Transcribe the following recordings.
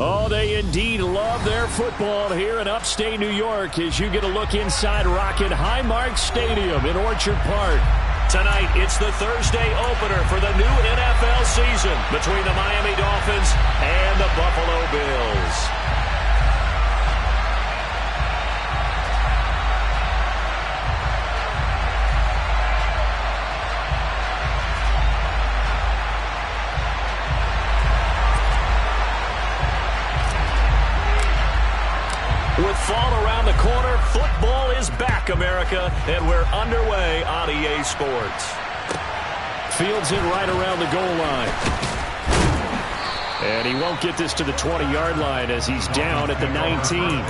Oh, they indeed love their football here in upstate New York as you get a look inside Rocket Highmark Stadium in Orchard Park. Tonight, it's the Thursday opener for the new NFL season between the Miami Dolphins and the Buffalo Bills. With fall around the corner, football is back, America, and we're underway on EA Sports. Fields it right around the goal line. And he won't get this to the 20-yard line as he's down at the 19.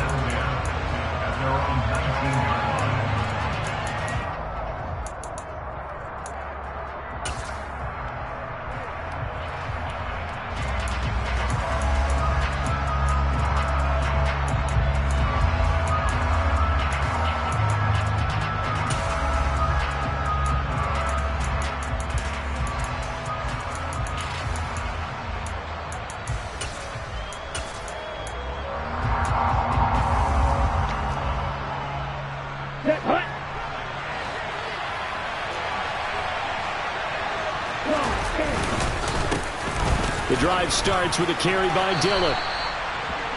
The drive starts with a carry by Dillon.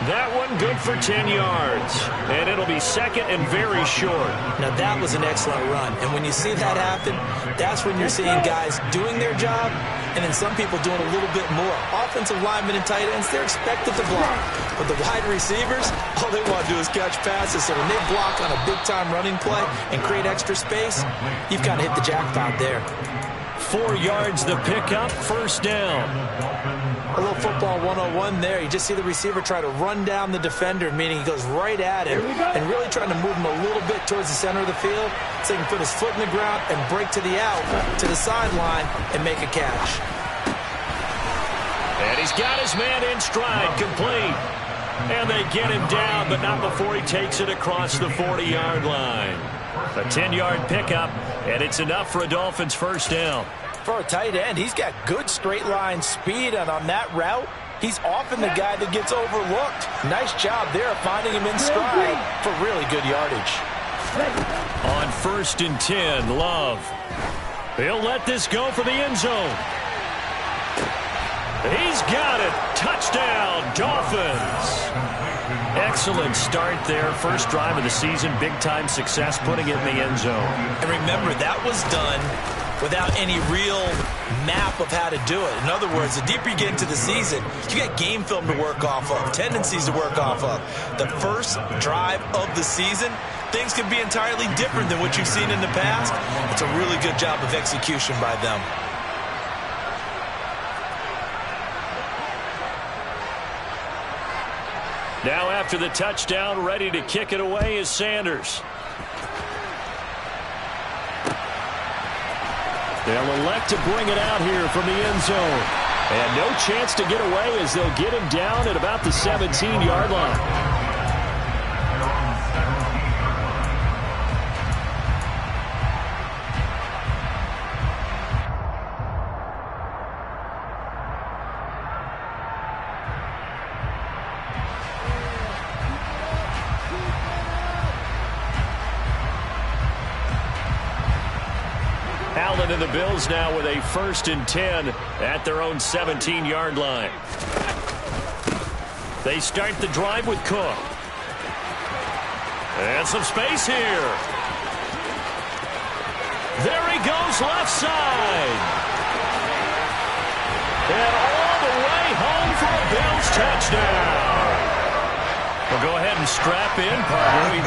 That one good for 10 yards. And it'll be second and very short. Now that was an excellent run. And when you see that happen, that's when you're seeing guys doing their job and then some people doing a little bit more. Offensive linemen and tight ends, they're expected to block. But the wide receivers, all they want to do is catch passes. So when they block on a big-time running play and create extra space, you've got to hit the jackpot there. 4 yards the pickup, first down. A little football 101 there. You just see the receiver try to run down the defender, meaning he goes right at him and really trying to move him a little bit towards the center of the field so he can put his foot in the ground and break to the out, to the sideline, and make a catch. And he's got his man in stride, complete. And they get him down, but not before he takes it across the 40-yard line. A 10-yard pickup, and it's enough for a Dolphins first down. For a tight end, he's got good straight line speed, and on that route, he's often the guy that gets overlooked. Nice job there of finding him in stride for really good yardage. On 1st and 10, Love. He'll let this go for the end zone. He's got it. Touchdown, Dolphins. Excellent start there. First drive of the season. Big-time success putting it in the end zone. And remember, that was done without any real map of how to do it. In other words, the deeper you get into the season, you got game film to work off of, tendencies to work off of. The first drive of the season, things can be entirely different than what you've seen in the past. It's a really good job of execution by them. Now after the touchdown, ready to kick it away is Sanders. They'll elect to bring it out here from the end zone. And no chance to get away as they'll get him down at about the 17-yard line. Allen and the Bills now with a 1st and 10 at their own 17-yard line. They start the drive with Cook. And some space here. There he goes left side. And all the way home for a Bills touchdown. Well, go ahead and strap in, partner.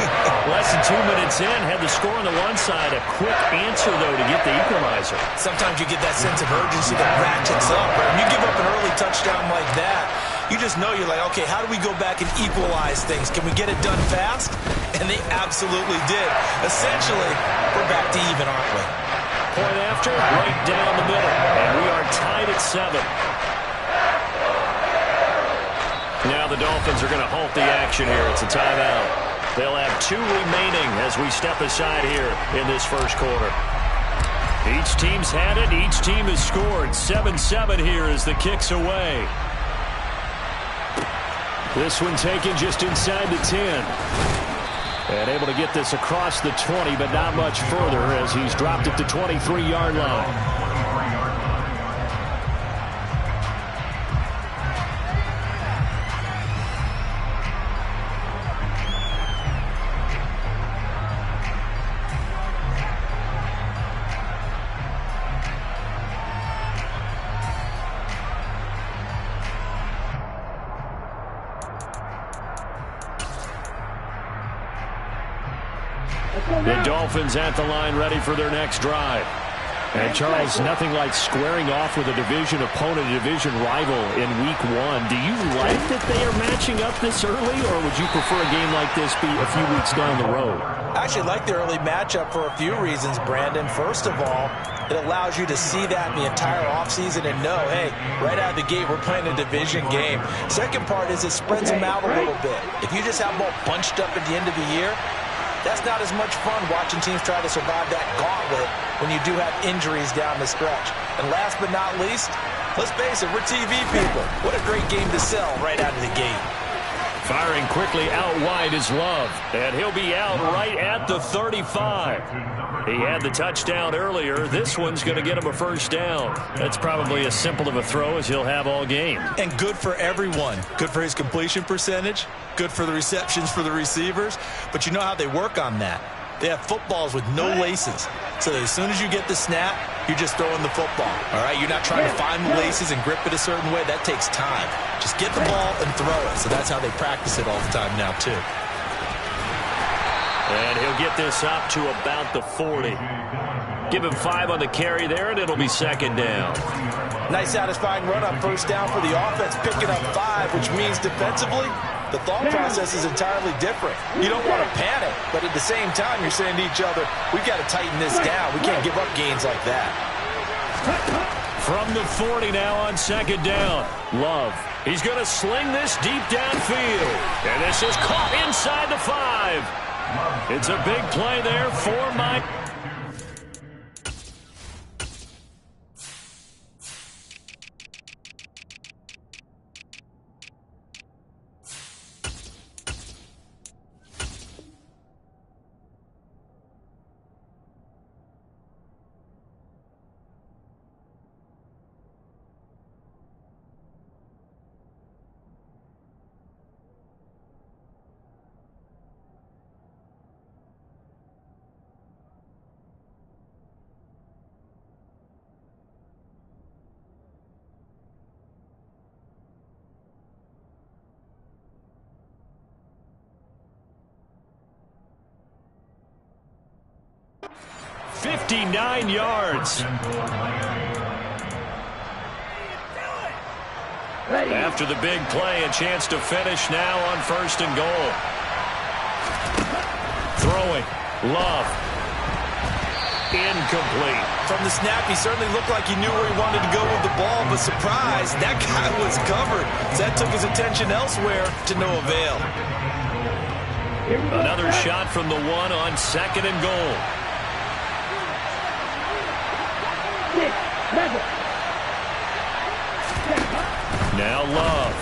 Less than 2 minutes in, had the score on the one side. A quick answer, though, to get the equalizer. Sometimes you get that sense of urgency that ratchets up. Right? When you give up an early touchdown like that, you just know you're like, okay, how do we go back and equalize things? Can we get it done fast? And they absolutely did. Essentially, we're back to even, aren't we? Point after, right down the middle. And we are tied at 7. Now the Dolphins are going to halt the action here. It's a timeout. They'll have 2 remaining as we step aside here in this first quarter. Each team's had it. Each team has scored. 7-7 here as the kick's away. This one taken just inside the 10. And able to get this across the 20, but not much further as he's dropped it to 23-yard line. The Dolphins at the line ready for their next drive. And Charles, nothing like squaring off with a division opponent, a division rival in week 1. Do you like that they are matching up this early, or would you prefer a game like this be a few weeks down the road? I actually like the early matchup for a few reasons, Brandon. First of all, it allows you to see that in the entire offseason and know, hey, right out of the gate, we're playing a division game. Second part is it spreads them out a little bit. If you just have them all bunched up at the end of the year, that's not as much fun watching teams try to survive that gauntlet when you do have injuries down the stretch. And last but not least, let's face it, we're TV people. What a great game to sell right out of the gate. Firing quickly out wide is Love, and he'll be out right at the 35. He had the touchdown earlier. This one's going to get him a first down. That's probably as simple of a throw as he'll have all game. And good for everyone. Good for his completion percentage. Good for the receptions for the receivers. But you know how they work on that. They have footballs with no laces. So that as soon as you get the snap, you're just throwing the football. All right? You're not trying to find the laces and grip it a certain way. That takes time. Just get the ball and throw it. So that's how they practice it all the time now, too. And he'll get this up to about the 40. Give him 5 on the carry there, and it'll be second down. Nice satisfying run up first down for the offense, picking up 5, which means defensively, the thought process is entirely different. You don't want to panic, but at the same time, you're saying to each other, we've got to tighten this down. We can't give up gains like that. From the 40 now on second down. Love. He's going to sling this deep downfield. And this is caught inside the 5. It's a big play there for Mike. .59 yards. After the big play, a chance to finish now on first and goal. Throwing. Love. Incomplete. From the snap, he certainly looked like he knew where he wanted to go with the ball, but surprise, that guy was covered. So that took his attention elsewhere to no avail. Another shot from the 1 on second and goal. Now Love.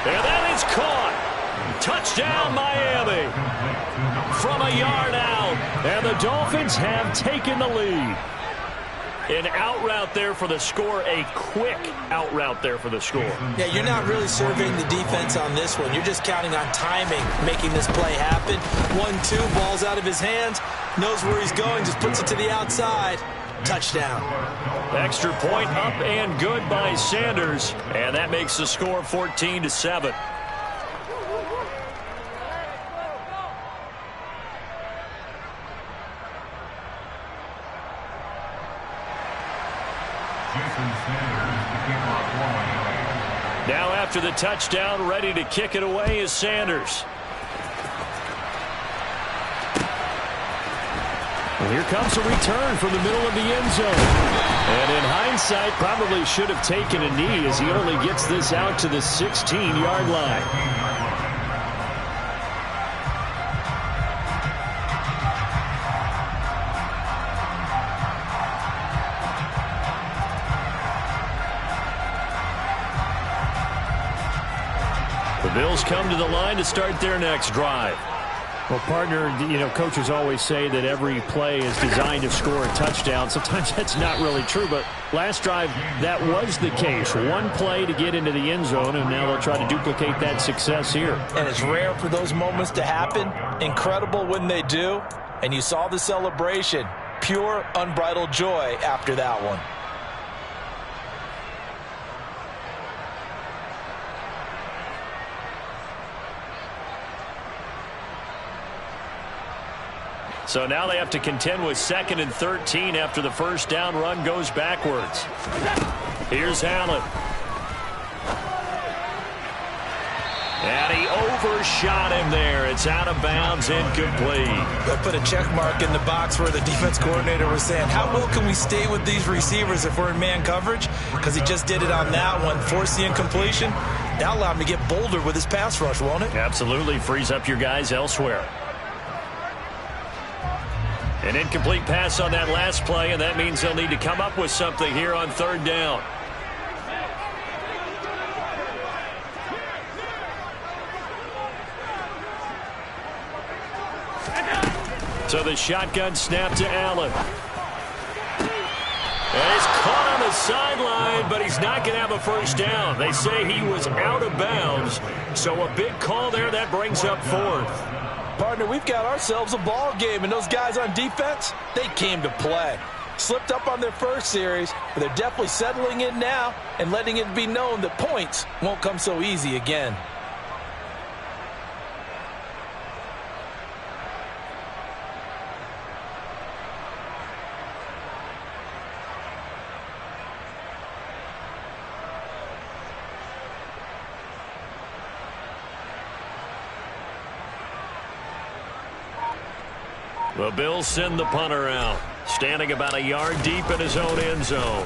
And that is caught. Touchdown, Miami. From a yard out. And the Dolphins have taken the lead. An out route there for the score. A quick out route there for the score. Yeah, you're not really surveying the defense on this one. You're just counting on timing, making this play happen. 1-2, ball's out of his hands. Knows where he's going, just puts it to the outside. Touchdown. Extra point up and good by Sanders. And that makes the score 14-7. Now after the touchdown, ready to kick it away is Sanders. Well, here comes a return from the middle of the end zone. And in hindsight, probably should have taken a knee as he only gets this out to the 16-yard line. Bills come to the line to start their next drive. Well, partner, coaches always say that every play is designed to score a touchdown. Sometimes that's not really true, but last drive, that was the case. One play to get into the end zone, and now they'll try to duplicate that success here. And it's rare for those moments to happen. Incredible when they do. And you saw the celebration. Pure, unbridled joy after that one. So now they have to contend with 2nd and 13 after the first down run goes backwards. Here's Allen. And he overshot him there. It's out of bounds, incomplete. They'll put a check mark in the box where the defense coordinator was saying, how well can we stay with these receivers if we're in man coverage? Because he just did it on that one, forced the incompletion. That'll allow him to get bolder with his pass rush, won't it? Absolutely. Frees up your guys elsewhere. An incomplete pass on that last play, and that means they'll need to come up with something here on 3rd down. So the shotgun snap to Allen. And he's caught on the sideline, but he's not going to have a first down. They say he was out of bounds. So a big call there. That brings up 4th. Partner, we've got ourselves a ball game, and those guys on defense, they came to play. Slipped up on their first series, but they're definitely settling in now and letting it be known that points won't come so easy again. The Bills send the punter out, standing about a yard deep in his own end zone.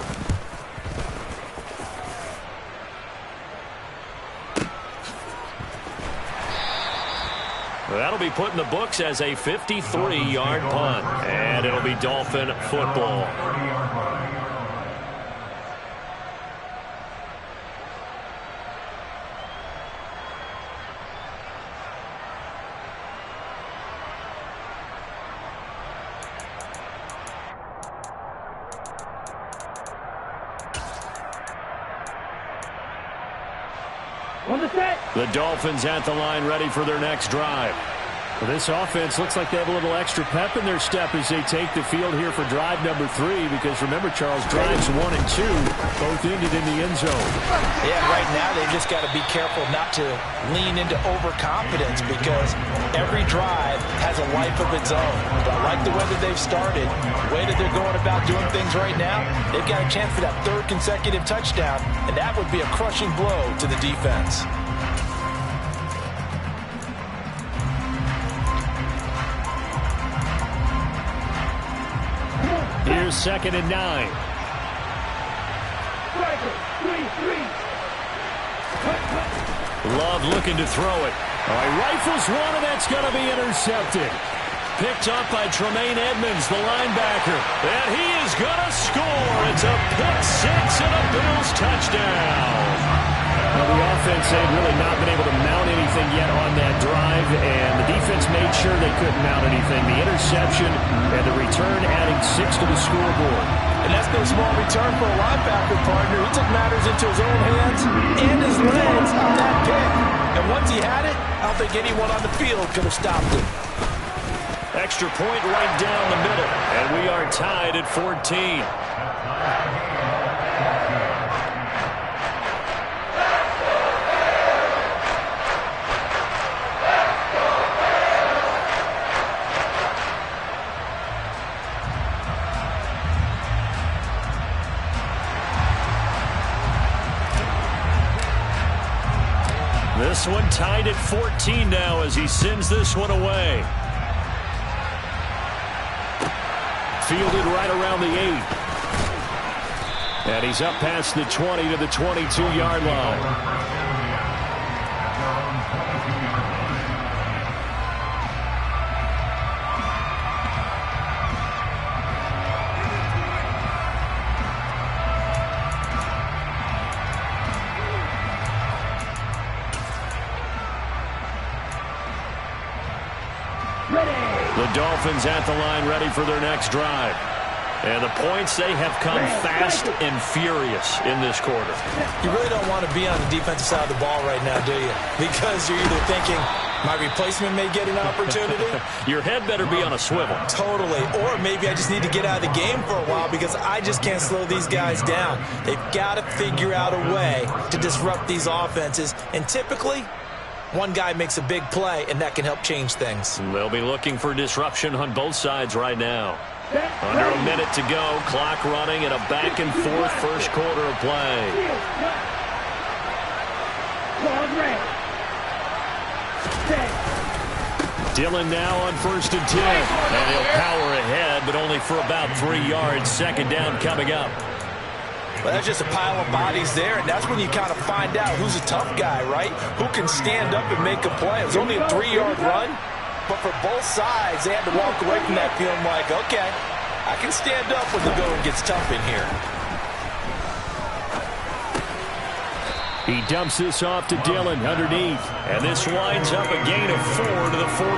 That'll be put in the books as a 53-yard punt, and it'll be Dolphin football. The Dolphins at the line, ready for their next drive. Well, this offense looks like they have a little extra pep in their step as they take the field here for drive number 3, because remember, Charles, drives 1 and 2 both ended in the end zone. Yeah, right now they've just got to be careful not to lean into overconfidence, because every drive has a life of its own. But I like the way that they've started, the way that they're going about doing things right now. They've got a chance for that 3rd consecutive touchdown, and that would be a crushing blow to the defense. Here's 2nd and 9. Love looking to throw it. All right, rifles one, and that's going to be intercepted. Picked up by Tremaine Edmonds, the linebacker. And he is going to score. It's a pick-6 and a Bills touchdown. Well, the offense had really not been able to mount anything yet on that drive, and the defense made sure they couldn't mount anything. The interception and the return adding 6 to the scoreboard. And that's no small return for a linebacker, partner. He took matters into his own hands and his legs on that pick. And once he had it, I don't think anyone on the field could have stopped it. Extra point right down the middle, and we are tied at 14. This one tied at 14 now as he sends this one away. Fielded right around the 8. And he's up past the 20 to the 22-yard line. The Dolphins at the line, ready for their next drive. And the points, they have come fast and furious in this quarter. You really don't want to be on the defensive side of the ball right now, do you? Because you're either thinking, my replacement may get an opportunity. Your head better be on a swivel. Totally. Or maybe I just need to get out of the game for a while because I just can't slow these guys down. They've got to figure out a way to disrupt these offenses. And typically, one guy makes a big play, and that can help change things. They'll be looking for disruption on both sides right now. Under a minute to go, clock running, and a back-and-forth first quarter of play. Dillon now on 1st and 10. And he'll power ahead, but only for about 3 yards. Second down coming up. Well, that's just a pile of bodies there, and that's when you kind of find out who's a tough guy, right? Who can stand up and make a play. It was only a 3-yard run, but for both sides, they had to walk away from that feeling like, okay, I can stand up when the going gets tough in here. He dumps this off to Dillon underneath, and this winds up a gain of 4 to the 41.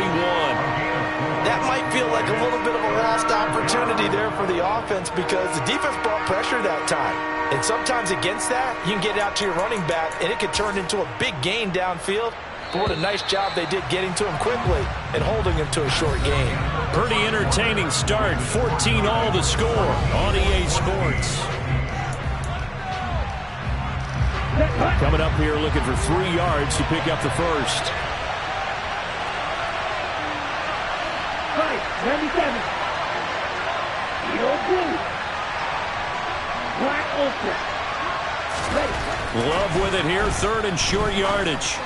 That might feel like a little bit of a lost opportunity there for the offense because the defense brought pressure that time. And sometimes against that, you can get out to your running back, and it could turn into a big gain downfield. But what a nice job they did getting to him quickly and holding him to a short gain. Pretty entertaining start. 14 all the score on EA Sports. Coming up here looking for 3 yards to pick up the first. 97. Yellow blue. Black ultra. Ready. Love with it here. 3rd and short yardage.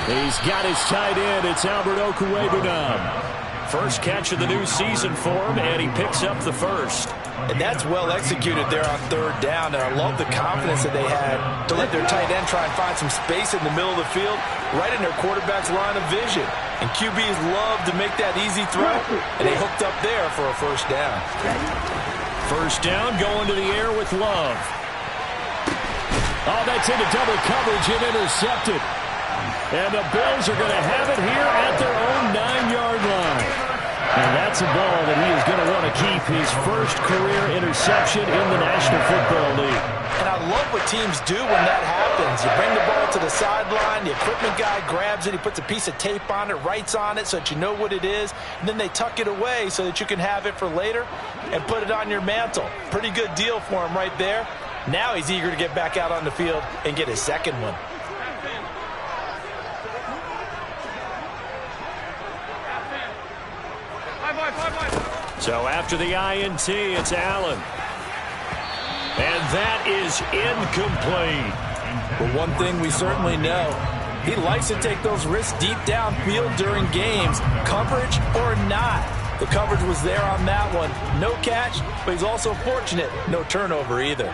He's got his tight end. It's Albert Okwuegbunam. First catch of the new season for him, and he picks up the first. And that's well executed there on 3rd down. And I love the confidence that they had to let their tight end try and find some space in the middle of the field, right in their quarterback's line of vision. And QBs love to make that easy throw, and they hooked up there for a first down. First down going to the air with Love. Oh, that's into double coverage and intercepted. And the Bills are going to have it here at their own 9-yard line. And that's a ball that he is going to want to keep, his first career interception in the National Football League. And I love what teams do when that happens. You bring the ball to the sideline, the equipment guy grabs it, he puts a piece of tape on it, writes on it so that you know what it is, and then they tuck it away so that you can have it for later and put it on your mantle. Pretty good deal for him right there. Now he's eager to get back out on the field and get his second one. So after the INT, it's Allen. And that is incomplete. But one thing we certainly know, he likes to take those risks deep downfield during games, coverage or not. The coverage was there on that one. No catch, but he's also fortunate. No turnover either.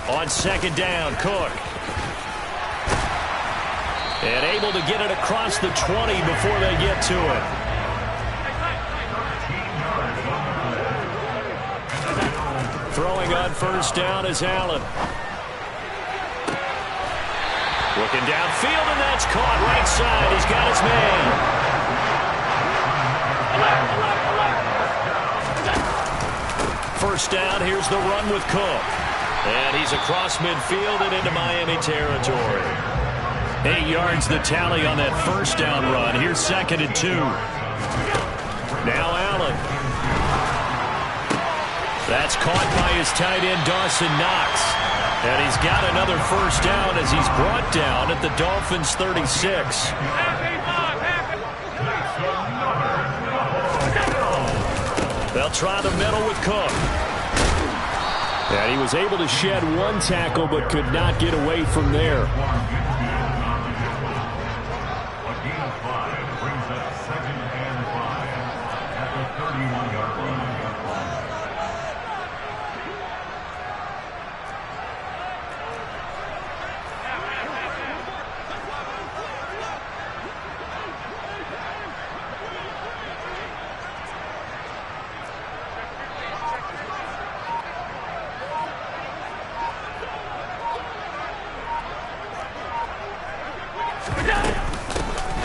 On 2nd down, Cook. And able to get it across the 20 before they get to it. Throwing on 1st down is Allen. Looking downfield, and that's caught right side. He's got his man. First down, here's the run with Cook. And he's across midfield and into Miami territory. 8 yards the tally on that first down run. Here's 2nd and 2. Now Allen. That's caught by his tight end, Dawson Knox. And he's got another first down as he's brought down at the Dolphins' 36. They'll try the middle with Cook. And he was able to shed one tackle but could not get away from there.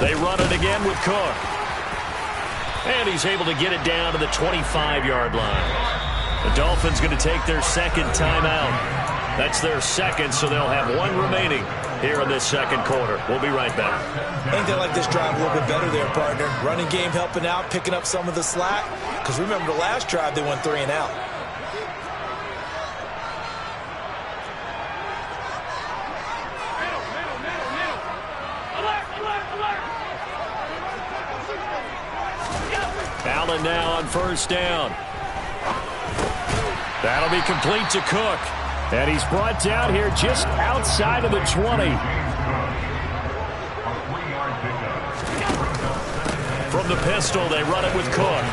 They run it again with Cook. And he's able to get it down to the 25-yard line. The Dolphins going to take their second timeout. That's their second, so they'll have one remaining here in this second quarter. We'll be right back. I think they like this drive a little bit better there, partner. Running game helping out, picking up some of the slack. Because remember the last drive, they went 3 and out. Allen now on first down. That'll be complete to Cook. And he's brought down here just outside of the 20. From the pistol, they run it with Cook.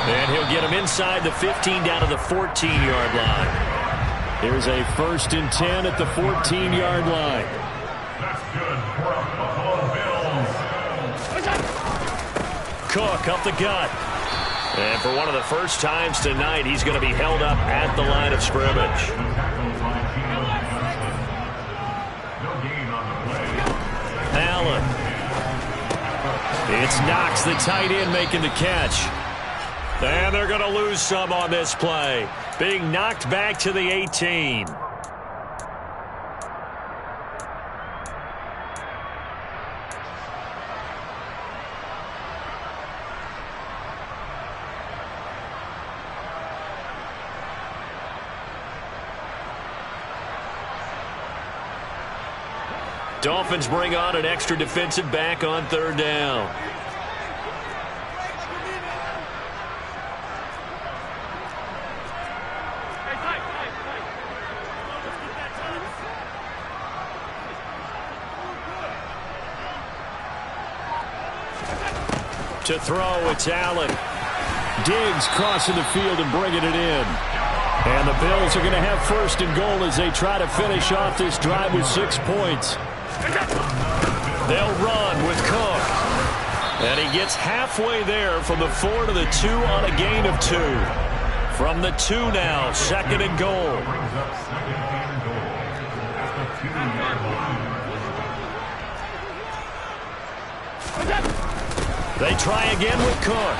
And he'll get him inside the 15 down to the 14-yard line. Here's a 1st and 10 at the 14-yard line. Cook up the gut. And for one of the first times tonight, he's going to be held up at the line of scrimmage. Allen. It's Knox, the tight end, making the catch. And they're going to lose some on this play. Being knocked back to the 18. Dolphins bring on an extra defensive back on 3rd down. To throw, it's Allen. Diggs crossing the field and bringing it in. And the Bills are going to have 1st and goal as they try to finish off this drive with 6 points. They'll run with Cook. And he gets halfway there from the 4 to the 2 on a gain of 2. From the 2 now, 2nd and goal. They try again with Cook.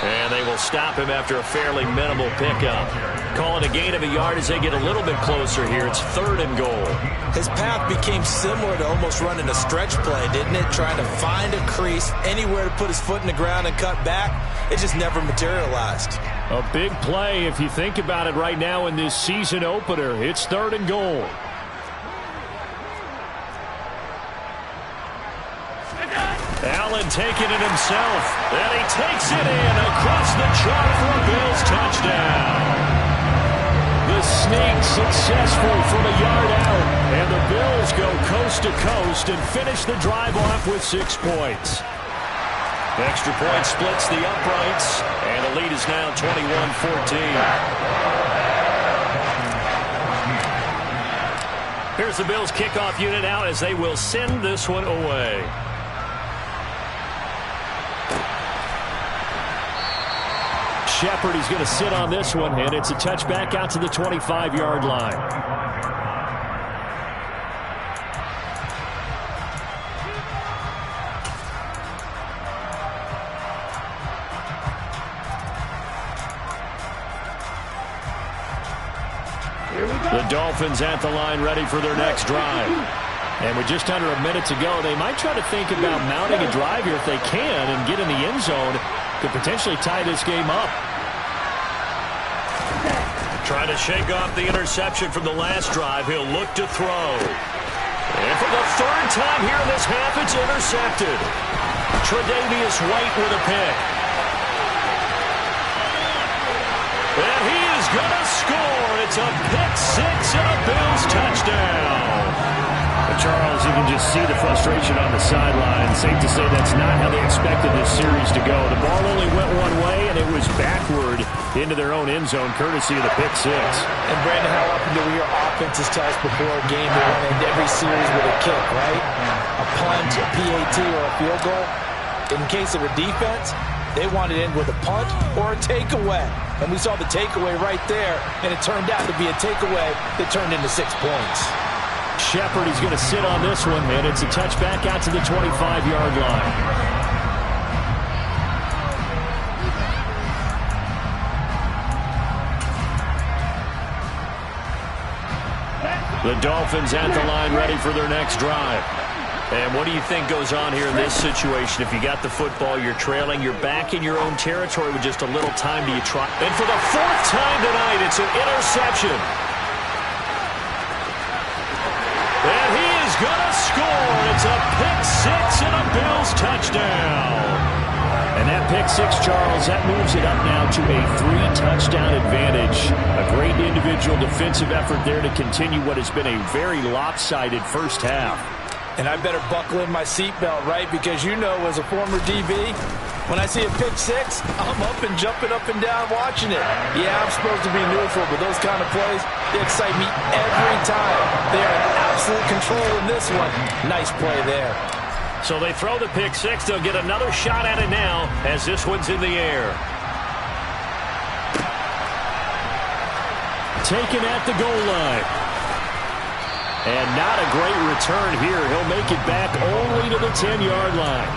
And they will stop him after a fairly minimal pickup. Call it a gain of a yard as they get a little bit closer here. It's 3rd and goal. His path became similar to almost running a stretch play, didn't it? Trying to find a crease, anywhere to put his foot in the ground and cut back. It just never materialized. A big play if you think about it right now in this season opener. It's 3rd and goal. Allen taking it himself, and he takes it in across the chalk for a Bills touchdown. The sneak successful from a yard out, and the Bills go coast to coast and finish the drive off with 6 points. Extra point splits the uprights, and the lead is now 21-14. Here's the Bills kickoff unit out as they will send this one away. Shepard is going to sit on this one, and it's a touchback out to the 25-yard line. The Dolphins at the line ready for their next drive. And with just under a minute to go, they might try to think about mounting a drive here if they can and get in the end zone to potentially tie this game up. Trying to shake off the interception from the last drive. He'll look to throw. And for the 3rd time here in this half, it's intercepted. Tre'Davious White with a pick. And he is going to score. It's a pick 6 and a Bills touchdown. Charles, you can just see the frustration on the sideline. Safe to say that's not how they expected this series to go. The ball only went one way, and it was backward into their own end zone, courtesy of the pick 6. And, Brandon, how often do we hear offenses tell us before a game they want to end every series with a kick, right? A punt, a PAT, or a field goal. In case of a defense, they want to end with a punt or a takeaway. And we saw the takeaway right there, and it turned out to be a takeaway that turned into 6 points. Shepard is going to sit on this one, and it's a touchback out to the 25-yard line. The Dolphins at the line ready for their next drive. And what do you think goes on here in this situation? If you got the football, you're trailing, you're back in your own territory with just a little time, do you try? And for the fourth time tonight, it's an interception. And he is going to score. It's a pick six and a Bills touchdown. And that pick six, Charles, that moves it up now to a 3-touchdown advantage. A great individual defensive effort there to continue what has been a very lopsided first half. And I better buckle in my seatbelt, right? Because you know, as a former DB, when I see a pick six, I'm up and jumping up and down watching it. Yeah, I'm supposed to be neutral, but those kind of plays, they excite me every time. They are in absolute control in this one. Nice play there. So they throw the pick six. They'll get another shot at it now as this one's in the air. Taken at the goal line. And not a great return here. He'll make it back only to the 10-yard line.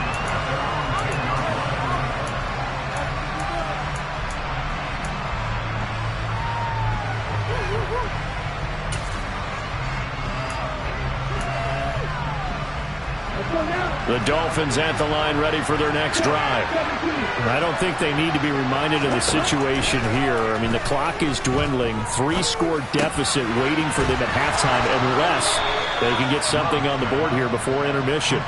The Dolphins at the line ready for their next drive. I don't think they need to be reminded of the situation here. I mean, the clock is dwindling. 3-score deficit waiting for them at halftime unless they can get something on the board here before intermission.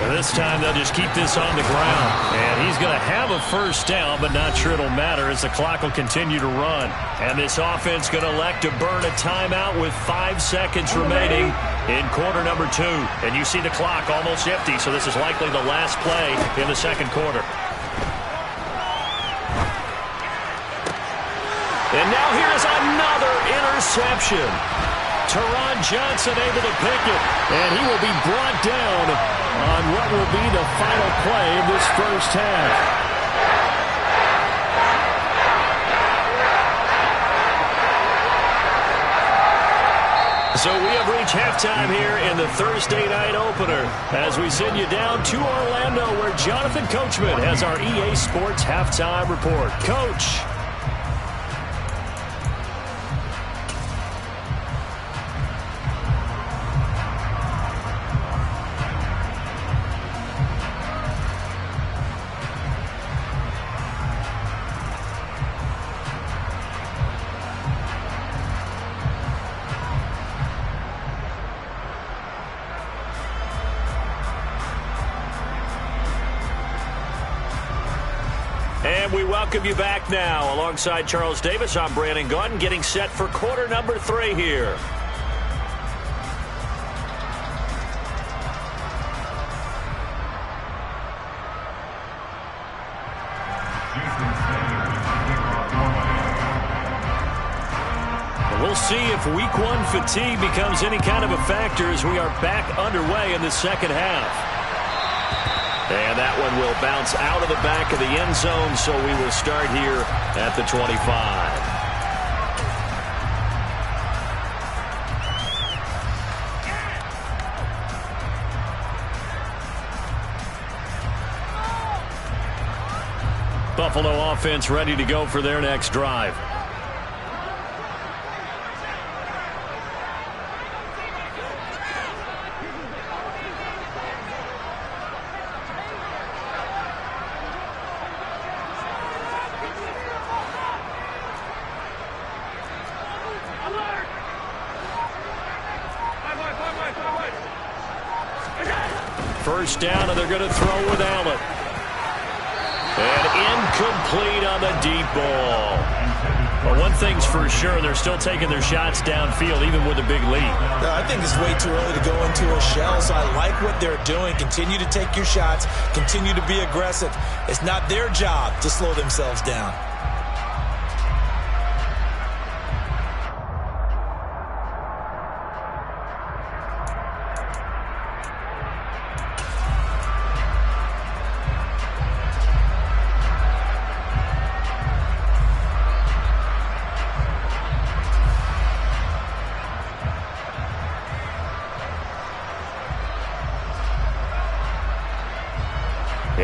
And this time they'll just keep this on the ground. And he's going to have a first down, but not sure it'll matter as the clock will continue to run. And this offense going to elect to burn a timeout with 5 seconds remaining in quarter number 2. And you see the clock almost empty, so this is likely the last play in the second quarter. And now here's another interception. Teron Johnson able to pick it, and he will be brought down on what will be the final play of this first half. So we have reached halftime here in the Thursday night opener as we send you down to Orlando where Jonathan Coachman has our EA Sports halftime report. Coach. And we welcome you back now. Alongside Charles Davis, I'm Brandon Gaudin, getting set for quarter number 3 here. We'll see if week 1 fatigue becomes any kind of a factor as we are back underway in the second half. And that one will bounce out of the back of the end zone, so we will start here at the 25. Buffalo offense ready to go for their next drive. First down, and they're going to throw with Allen. And incomplete on the deep ball. Well, one thing's for sure, they're still taking their shots downfield, even with a big lead. I think it's way too early to go into a shell, so I like what they're doing. Continue to take your shots. Continue to be aggressive. It's not their job to slow themselves down.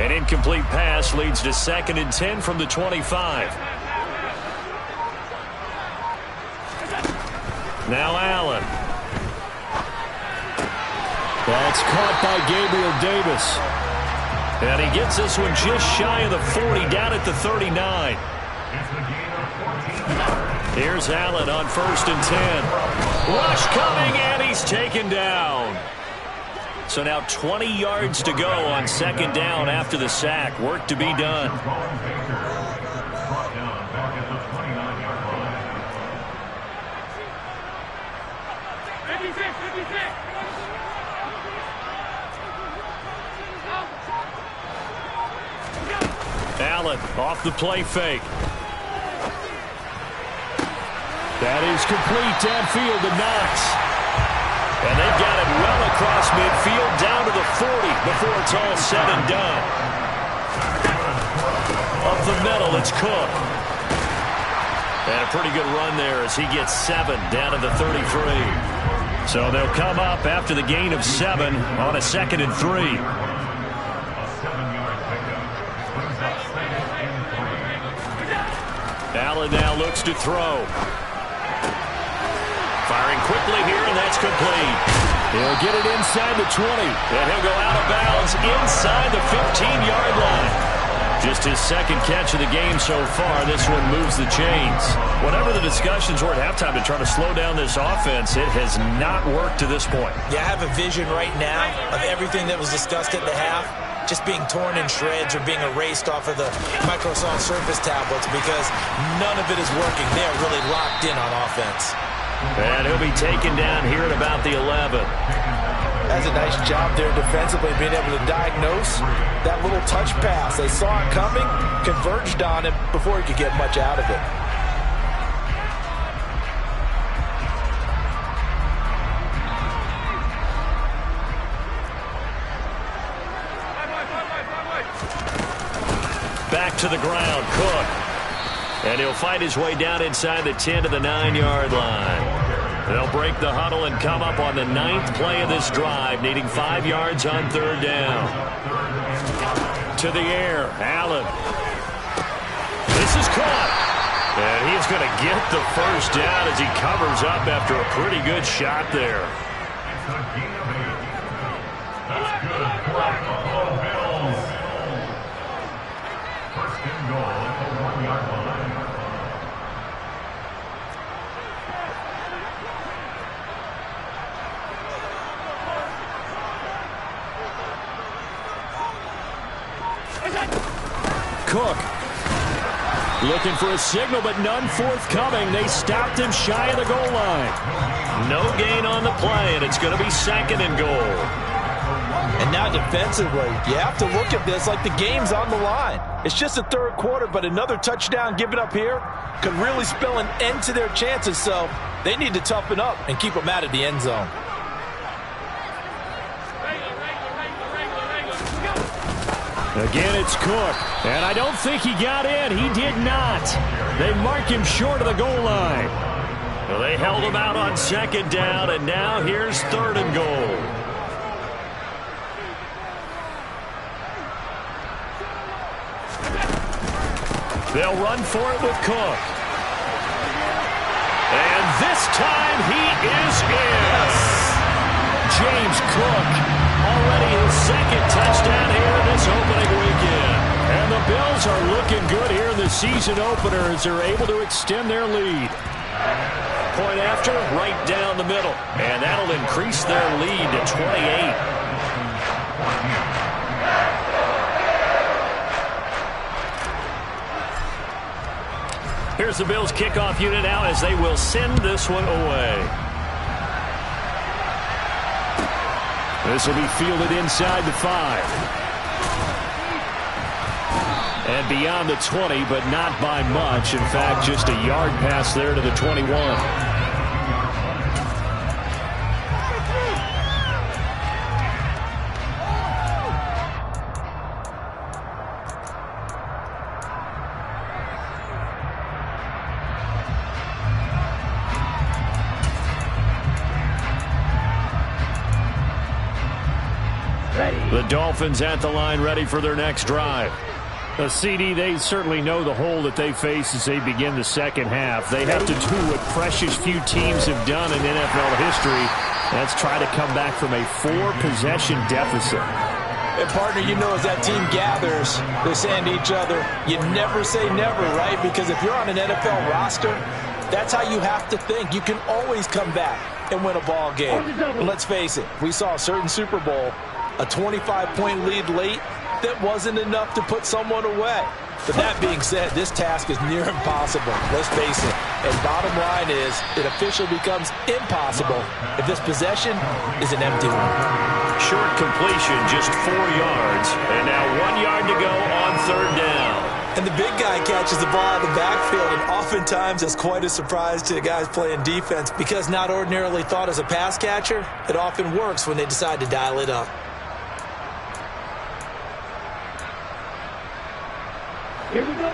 An incomplete pass leads to 2nd and 10 from the 25. Now Allen. That's caught by Gabriel Davis. And he gets this one just shy of the 40, down at the 39. Here's Allen on 1st and 10. Rush coming, and he's taken down. So now 20 yards to go on 2nd down after the sack. Work to be done. Allen off the play fake. That is complete downfield to Knox. And they've got it well across midfield down to the 40 before it's all said and done. Up the middle, it's Cook. And a pretty good run there as he gets 7 down to the 33. So they'll come up after the gain of 7 on a 2nd and 3. Allen now looks to throw. Firing quickly here, and that's complete. He'll get it inside the 20. And he'll go out of bounds inside the 15-yard line. Just his 2nd catch of the game so far. This one moves the chains. Whatever the discussions were at halftime to try to slow down this offense, it has not worked to this point. Yeah, I have a vision right now of everything that was discussed at the half just being torn in shreds or being erased off of the Microsoft Surface tablets because none of it is working. They're really locked in on offense. And he'll be taken down here at about the 11. That's a nice job there defensively, being able to diagnose that little touch pass. They saw it coming, converged on it before he could get much out of it. Back to the ground, Cook. And he'll fight his way down inside the 10 to the 9-yard line. They'll break the huddle and come up on the 9th play of this drive, needing 5 yards on 3rd down. To the air, Allen. This is caught. And he's going to get the 1st down as he covers up after a pretty good shot there. Cook looking for a signal, but none forthcoming. They stopped him shy of the goal line. No gain on the play, and it's going to be 2nd and goal. And now defensively, you have to look at this like the game's on the line. It's just the 3rd quarter, but another touchdown given up here could really spell an end to their chances, so they need to toughen up and keep them out of the end zone. Again, it's Cook. And I don't think he got in. He did not. They mark him short of the goal line. Well, they held him out on 2nd down, and now here's 3rd and goal. They'll run for it with Cook. And this time he is in. James Cook. Already his 2nd touchdown here in this opening weekend. And the Bills are looking good here in the season opener as they're able to extend their lead. Point after, right down the middle. And that'll increase their lead to 28. Here's the Bills kickoff unit now as they will send this one away. This will be fielded inside the 5. And beyond the 20, but not by much. In fact, just a yard pass there to the 21. Ready. The Dolphins at the line ready for their next drive. The CD, they certainly know the hole that they face as they begin the second half. They have to do what precious few teams have done in NFL history. That's try to come back from a 4-possession deficit. And, partner, you know, as that team gathers, they're saying to each other, you never say never, right? Because if you're on an NFL roster, that's how you have to think. You can always come back and win a ball game. And let's face it, we saw a certain Super Bowl, a 25-point lead late, that wasn't enough to put someone away. But that being said, this task is near impossible. Let's face it. And bottom line is, it officially becomes impossible if this possession is an empty one. Short completion, just 4 yards. And now 1 yard to go on third down. And the big guy catches the ball out of the backfield, and oftentimes it's quite a surprise to the guys playing defense because not ordinarily thought as a pass catcher, it often works when they decide to dial it up. Here we go.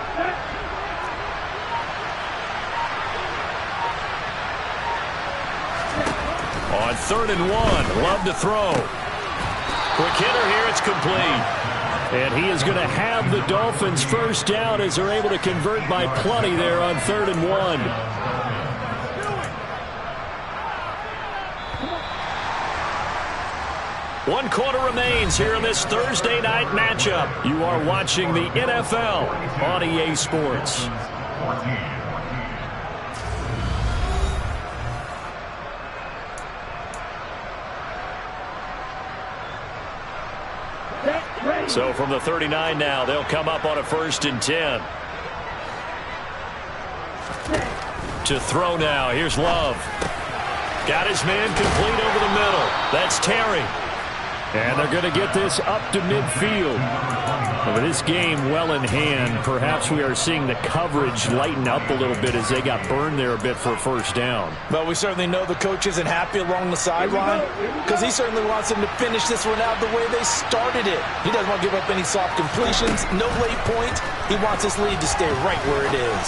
On 3rd and 1, Love to throw. Quick hitter here, it's complete. And he is going to have the Dolphins first down as they're able to convert by plenty there on 3rd and 1. One quarter remains here in this Thursday night matchup. You are watching the NFL on EA Sports. So from the 39 now, they'll come up on a 1st and 10. To throw now, here's Love. Got his man complete over the middle. That's Terry. And they're going to get this up to midfield. With this game well in hand, perhaps we are seeing the coverage lighten up a little bit as they got burned there a bit for a first down. But we certainly know the coach isn't happy along the sideline because he certainly wants them to finish this one out the way they started it. He doesn't want to give up any soft completions, no late points. He wants this lead to stay right where it is.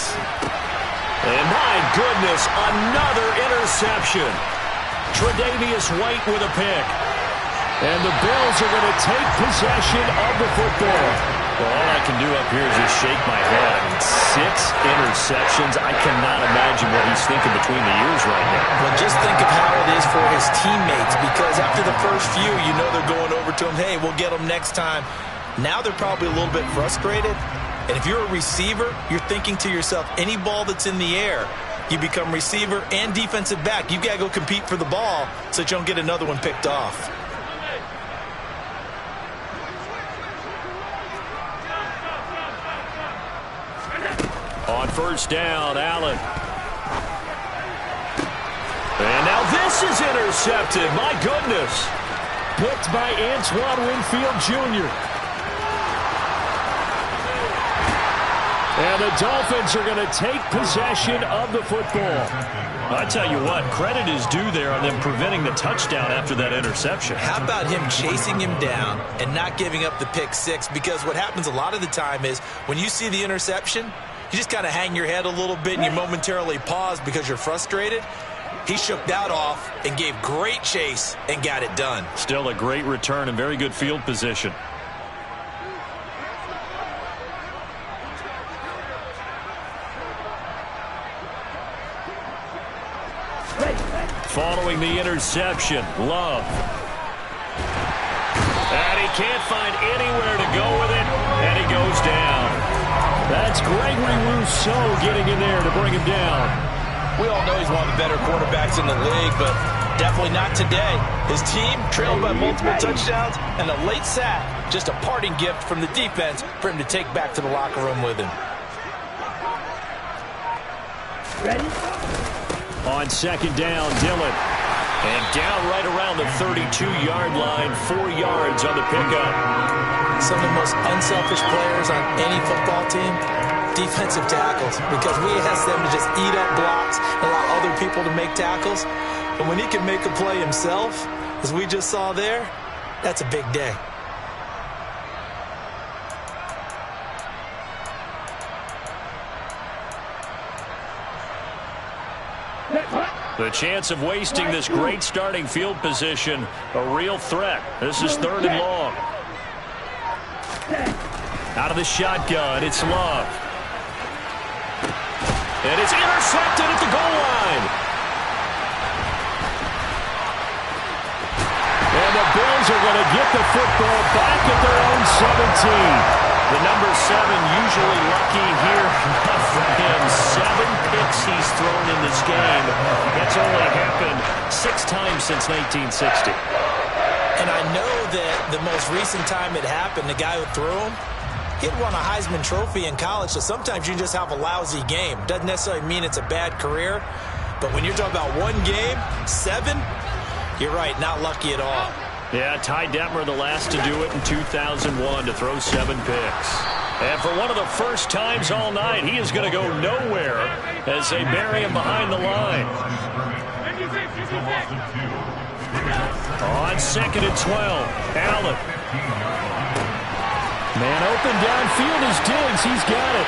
And my goodness, another interception. Tre'Davious White with a pick. And the Bills are going to take possession of the football. Well, all I can do up here is just shake my head. I mean, 6 interceptions. I cannot imagine what he's thinking between the ears right now. Well, just think of how it is for his teammates, because after the first few, you know they're going over to him, hey, we'll get him next time. Now they're probably a little bit frustrated. And if you're a receiver, you're thinking to yourself, any ball that's in the air, you become receiver and defensive back. You've got to go compete for the ball so that you don't get another one picked off. On 1st down, Allen. And now this is intercepted. My goodness. Picked by Antoine Winfield Jr. And the Dolphins are going to take possession of the football. I tell you what, credit is due there on them preventing the touchdown after that interception. How about him chasing him down and not giving up the pick 6? Because what happens a lot of the time is when you see the interception, you just kind of hang your head a little bit and you momentarily pause because you're frustrated. He shook that off and gave great chase and got it done. Still a great return and very good field position. Following the interception, Love. And he can't find anywhere to go with it, and he goes down. That's Gregory Rousseau getting in there to bring him down. We all know he's one of the better quarterbacks in the league, but definitely not today. His team trailed by multiple touchdowns, and a late sack, just a parting gift from the defense for him to take back to the locker room with him. Ready? On 2nd down, Dillon. And down right around the 32-yard line, 4 yards on the pickup. Some of the most unselfish players on any football team, defensive tackles, because we ask them to just eat up blocks and allow other people to make tackles. And when he can make a play himself, as we just saw there, that's a big day. The chance of wasting this great starting field position, a real threat. This is 3rd and long. Out of the shotgun, it's Love. And it's intercepted at the goal line. And the Bills are going to get the football back at their own 17. The number 7 usually lucky here for him. 7 picks he's thrown in this game. That's only happened 6 times since 1960. And I know that the most recent time it happened, the guy who threw him, he'd won a Heisman Trophy in college, so sometimes you just have a lousy game. Doesn't necessarily mean it's a bad career, but when you're talking about one game, 7, you're right, not lucky at all. Yeah, Ty Detmer the last to do it in 2001 to throw 7 picks. And for one of the first times all night, he is going to go nowhere as they bury him behind the line. On 2nd and 12, Allen. Man open downfield is Diggs. He's got it.